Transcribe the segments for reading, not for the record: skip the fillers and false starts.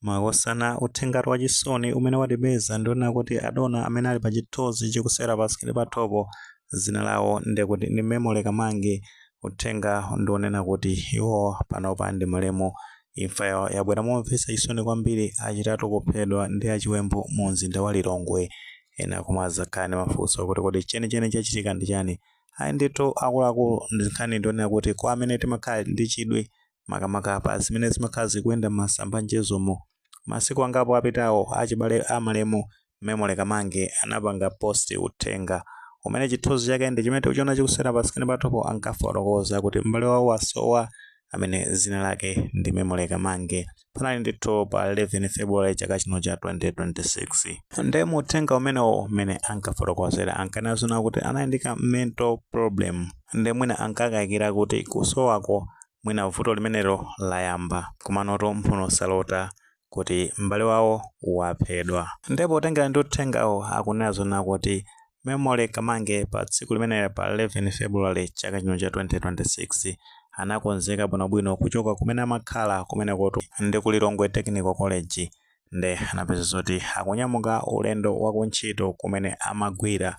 Mwakosana uthenga wachisoni umene watipeza ndiona kuti adona amene ali pa chithunzi chikusera pasikili pathopo zina lawo ndekuti ndi Memory Kamange. Uthenga ndionena kuti iwo panopa ndi malemu imfa yawo yabwera momvetsa chisoni kwambiri, achitatu kuphedwa ndi achiwembu mu mzinda wa Lilongwe. Ena kumaza kani mafunso kuti kodi chenicheni chachitika ndi chani. Ayi ndithu akuluakulu nkhani ndionena kuti kwa amene timakhala ndi chidwi makamaka pa zimene zimakhala zikuyenda m'masamba njezomo. Masiku angapo apitawo achibale amalemu Memory Kamange anapanga post uthenga umene chithunzi chake ndi chimene uchiona chikusera pasikili pathopo ankafotokoza kuti m'bale wawo wasowa amene zina lake ndi Memory Kamange. Panali ndithu pa 11 February chaka chino cha 2026. Nde uthenga umenewo umene ankafotokozera ankanazuna kuti anayandika mental problem, nde mwina ankakayikira kuti kusowako mwina vuto limenelo layamba kumanoto mphuno salota kuti m'bale wawo waphedwa. Ndipo utengera ndi uthengawo akunazona kuti Memory Kamange pa tsiku limenelo pa 11 February chaka chino cha 2026 anakonzeka bwinobwino kuchoka kumene amakhala kumene koto ndi ku Lilongwe Technical College. Nde anapeza zoti akunyamuka ulendo wakuntchito kumene amagwira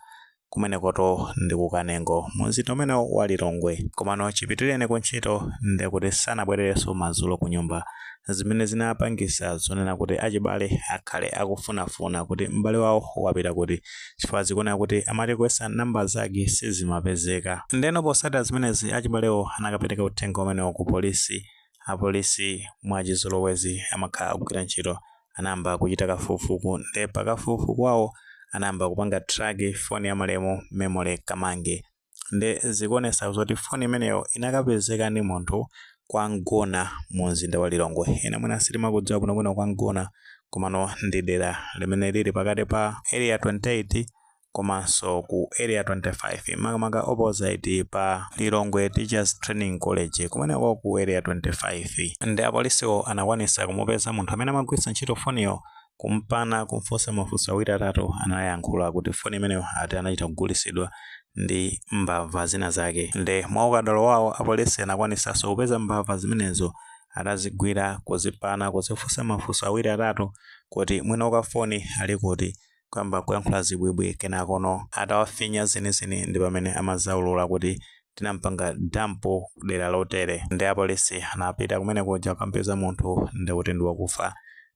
kumene koto ndi kukanengo mumzinda umene wa Lilongwe. Komano chipitireni kuntchito ndi kuti sanabwererenso madzulo ku nyumba, zimene zinapangisa zonena kuti achibale akhale akufunafuna kuti m'bale wawo wapita kuti chifukwa zikuona kuti amatikwesa namba zake sizimapezeka. Ndeno posata zimenezi achibalewo anakapereka uthenga umenewo ku polisi. Apolisi mwachizolowezi amakhala akugwira ntchito anayamba kuchita kafukufuku, nde pakafukufuku kwawo anayamba kupanga track foni ya malemu Memory Kamange. Nde zikuonesa zoti foni imeneyo inakapezeka ndi munthu kwa Ngona mu mzinda wa Lilongwe. Ena mwina sitimakudziwa bwinobwino kwa Ngona komano ndi dera limene lili pakati pa area 28 komanso ku area 25 makamaka opposite pa Lilongwe Teachers Training College kumeneko ku area 25. Ndi apolisiwo anakwanisa kumupeza munthu amene amagwiritsa ntchito foniyo, kumpana kumfunsa mafunso awiri atatu. Anayankhula kuti foni imeneyo ati anachita kugulisidwa ndi mbava zina zake. Nde mwaukadaulo wawo apolisi anakwanisanso kupeza mbava zimenezo, atazigwira kuzipana kuzifunsa mafunso awiri atatu kuti mwina wa foni ali kuti kwamba kuyankhula zibwibwi. Kenakono atawafinya zinizini ndi pamene amazaulula kuti tinampanga dampo dera lotere. Nde apolisi anapita kumene kuja akampeza munthu ndi kuti ndi wakufa.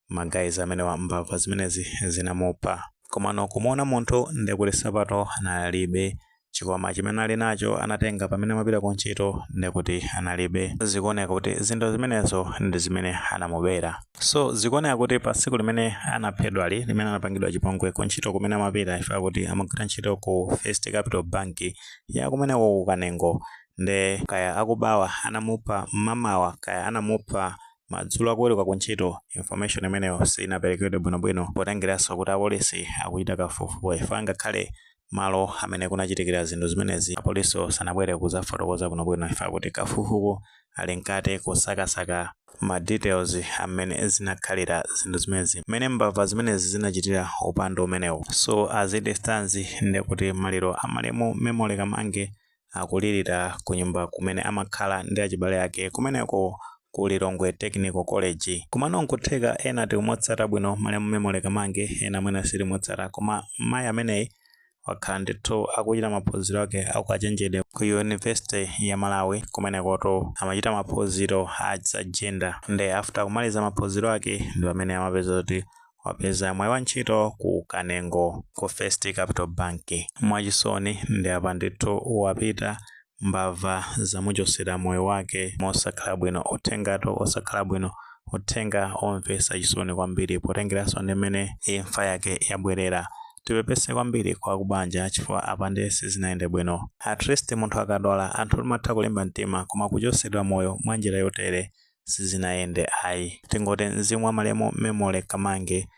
Magayizi amene wa mbava zimenezi zinamupha. Komano kumuona munthu ndi kuti sapato analibe, chikwama chimene ali nacho anatenga pamene amapita ku ntchito ndi kuti analibe. Zikuoneka kuti zinthu zimenezo ndi zimene anamubera. So zikuoneka kuti pa tsiku limene anaphedwa limene anapangidwa chipongwe ku ntchito kumene amapita ifa kuti amagwira ntchito ku First Capital Bank ya kumene ku Kanengo. Nde kaya akubawa anamupha mamawa kaya anamupha madzulo akuweruka ku ntchito, information imeneyo sinaperekedwe bwinobwino potengeranso kuti apolisi akuchita kafukufuku ifa ngakhale malo amene kunachitikira zinthu zimenezi apolisi sanabwere kuzafotokoza bwinobwino ifa kuti kafukufuku ali nkati kusakasaka ma details amene zinakhalira zinthu zimenezi mmene mbava zimenezi zinachitira upando umenewo. So azidistance ndi kuti maliro amalemu Memory Kamange akulirira ku nyumba kumene amakhala ndi achibale ake kumeneko ku Lilongwe Technical College. Kumano nkutheka ena timotsata bwino malemu Memory Kamange, ena mwina sili motsata koma mayi ameneyi wakhala ndithu akuchita maphunziro ake akachenjede ku University ya Malawi kumenekoto amachita maphunziro a gender. Nde after kumaliza maphunziro ake ndi pamene amapeza kuti wapeza mwayi wa ntchito ku Kanengo ku First Capital Bank. Mwachisoni ndi apa ndithu wapita mbava zamuchosera moyo wake mosakhala bwino. Uthengato osakhala bwino, uthenga omvetsa chisoni kwambiri potengeranso ndi mmene imfa yake yabwerera. Tipepese kwambiri kwa kubanja chifukwa apande sizinaende bwino. At least munthu akadwala anthu limatha kulimba mtima, koma kuchosedwa moyo mwa njira yotere sizinaende ayi. Tingoti mzimu wa malemu Memory Kamange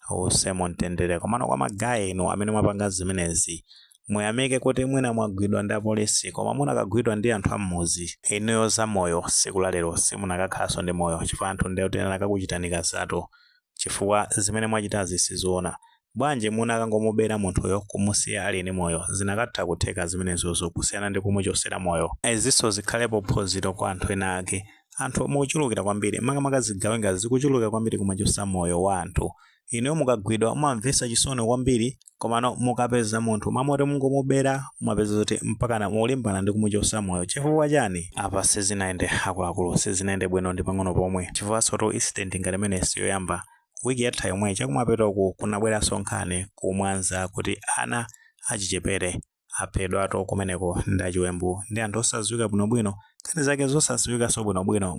ausemo mtendere. Komano kwa magayi ino amene mwapanga zimenezi muyamike kuti mwina mwagwidwa ndi apolisi koma munakagwidwa ndi anthu amuzi. Inuyo za moyo siku la lero simunakakhalanso ndi moyo chifukwa anthu ndi kuti anakakuchitanika zato chifukwa zimene mwachitazi sizoona. Bwanji munakangomubera munthuyo kumusiya ali ndi moyo zinakatha kutheka zimenezozo kusiyana ndi kumuchosera moyo. Eziso zikhalepo phunziro kwa anthu ena ake anthu mukuchulukira kwambiri makamaka zigawenga zikuchuluka kwambiri kumachosa moyo wa anthu. Ine mukagwidwa mumamvetsa chisoni kwambiri komano mukapeza munthu mamoti mungomubera mumapeza kuti mpakana mulimbana ndi kumuchosa moyo. Chifukwa chani? Apa sizinayende akuluakulu, sizinayende bwino ndi pang'ono pomwe. Chifukwa soto incident ngati imene siyoyamba. Wiki yatha yomwe chakumapeto kunabweranso nkhani kumwanza kuti ana achichepere aphedwa kumeneko ndi achiwembu ndi anthu osadziwika bwinobwino, nkhani zake zosadziwikanso bwinobwino.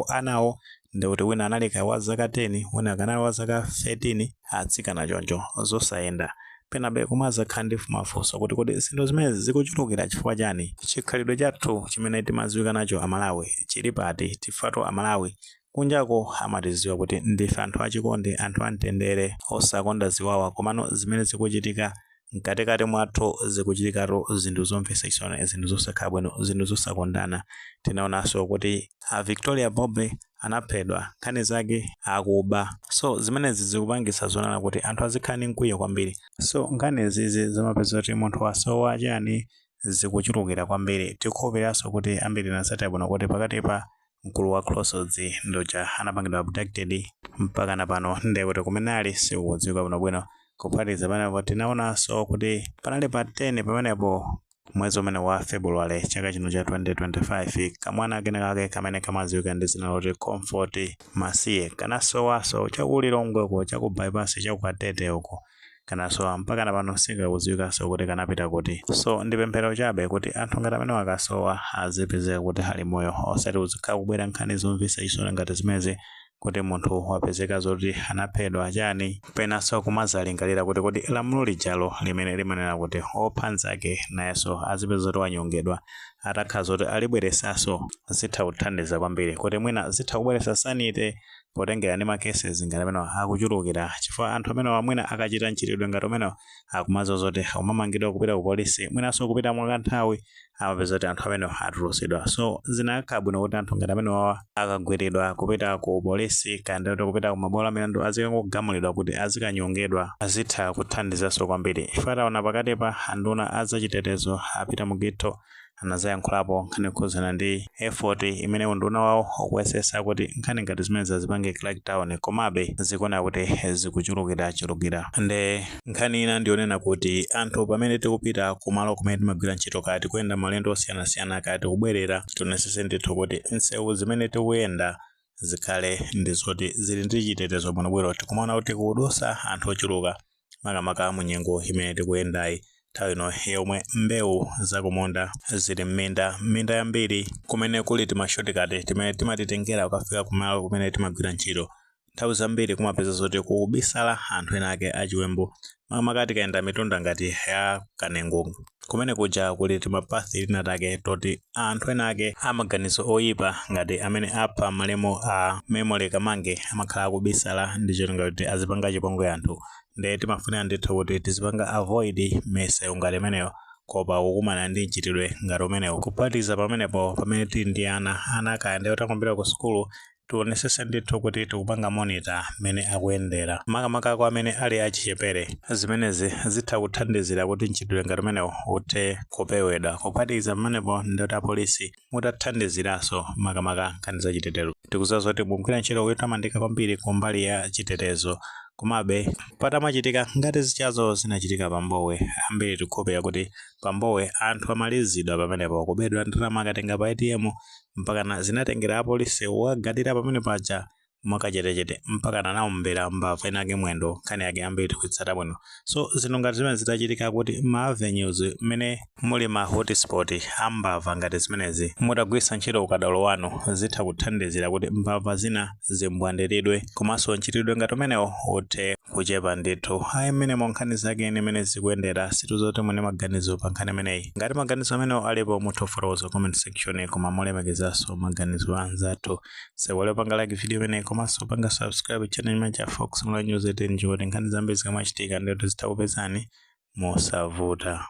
Anawo ndi kuti wina analika wa zaka 10 wina akanali wa zaka 13 atsikana choncho zosayenda. Penabe kumaza khandi mafunso kuti kodi zinthu zimene zikuchulukira chifukwa chani? Chikhalidwe chathu chimene timadziwika nacho Amalawi chili pati? Tifatu Amalawi kunjako amatidziwa kuti ndife anthu achikondi, anthu amtendere, osakonda ziwawa, komano zimene zikuchitika mkatikati mwathu zikuchitikatu zinthu zomvetsa chisoni, zinthu zosakhala bwino, zinthu zosakondana. Tinaonanso kuti Victoria Bobe anaphedwa, nkhani zake akuba. So zimenezi zikupangitsa zonana kuti anthu azikhala ndi mkwiyo kwambiri. So nkhani zizi zimapeza kuti munthu wasowa chani zikuchulukira kwambiri. Tikhoperanso kuti ambiri nasati bwino kuti pakati pa mkulu wa Crossroads ndoja anapangidwa abducted mpaka napano ndi kuti kumene ali sikudziwika bwinobwino. Kuphatikiza pamenepo tinaonanso kuti panali pa 10 pamenepo mwezi umene wa February chaka chino cha 2025 kamwana kenekake kamene kamadziwika ndi dzina loti Comfort Masiye kanasowaso chakulilongweko chaku bypass chakukatete uko kanasowa mpaka napano sikakudziwikanso kuti kanapita kuti. So ndi pemphero chabe kuti anthu ngati amene akasowa azipezeka kuti ali moyo, osati uzikhala kubwera nkhani zomvetsa chisoni ngati zimezi kuti munthu wapezeka zoti anaphedwa chani. Penanso kumazalingalira kuti kodi lamulo lijalo limene limanena kuti opha nzake nayenso azipeza zoti wanyongedwa atakhala zoti alibweresanso zitha kuthandiza kwambiri kuti mwina zitha kubweretsa sanite potengera ndi makesi ngati amene akuchulukira. Chifukwa anthu amene mwina akachita mchitidwe ngati umene akumaza zoti umamangidwa kupita ku polisi, mwinanso kupita mwakanthawi amapeza kuti anthu amene atulutsidwa. So zinakhala bwino kuti anthu ngati amene akagwiridwa kupita ku polisi kandi kupita ku mabwalo amilandu azikangogamulidwa kuti azikanyongedwa azitha kuthandizanso kwambiri. Chifukwa taona pakati pa anduna azachitetezo apita mu ghetto anazayankhulapo nkhani kuzana ndi effort imene unduna wawo ukuyesesa kuti nkhani ngati zimene zazipange crackdown komabe zikuona kuti zikuchulukira. Nde nkhani ina ndionena kuti anthu pamene tikupita kumalo kumene timagwira ntchito kati kuyenda malendo osiyanasiyana kati kubwerera tionesese ndithu kuti nsewu zimene tikuyenda zikhale ndi zoti zili ndi chitetezo bwinobwino. Tikumaona kuti kudusa anthu ochuluka makamaka mu nyengo imene tikuyendayi. Nthawi ino yomwe mbewu zakumunda zili m'minda yambiri kumene kuli timashortcut timene timatitengera kukafika kumalo kumene timagwira ntchito. Nthawi zambiri kumapeza zoti kubisala anthu ena ake achiwembu makamaka tikayenda mitunda ngati ya Kanengo kumene kuja kuli timapathi linatake toti anthu ena ake amaganizo oyipa ngati amene apha malemo a Memory Kamange amakhala akubisala ndi cholinga kuti azipanga chipongwe anthu. Nde timafunira ndithu kuti tizipanga avoid mese ngati imeneyo kopa kukumana ndi mchitidwe ngati umenewo. Kuphatikiza pamenepo pamene tili ndi ana akayenda otakumbira ku sukulu tionesese ndithu kuti tikupanga monitor mene akuyendera makamaka kwa amene ali achichepere. Zimenezi zitha kuthandizira kuti mchitidwe ngati umenewo uthe kupewedwa. Kuphatikiza pamenepo ndoti apolisi mutathandiziranso makamaka nkhani za chitetezo. Tikudziwa zoti mugwira ntchito yotamandika kwambiri kumbali ya chitetezo. Komabe patamachitika ngati zichazo zinachitika pambowe ambiri tikhopeya kuti pambowe anthu amalizidwa pamenepo kubedwa ndalama akatenga pa ATM mpaka zinatengera apolisi wagadira pamene paja mwakachetechete mpaka naumbera mbava inake mwendo nkhani yake ambiri tikuitsata bwino. So zinthu ngati zimene zitachitika kuti ma avenues mmene muli ma hotspot ambava ngati zimenezi mutagwisa ntchito ukadaulo wanu zitha kuthandizira kuti mbava zina zimbwandiridwe komanso mchitidwe ngati umenewo uthe kuchepa ndithu. Ayi mmenemo nkhani zake imene zikuyendera situ zoti mune maganizo pa nkhani imeneyi. Ngati maganizo amenewo alipo muthofotoza comment section koma mulemekezanso maganizo anzathu. Sewole panga like video imeneyi komanso panga subscribe channel imene cha Fox Online News 10 nkhani zambiri zikamachitika ndithu zitakupezani mosavuta.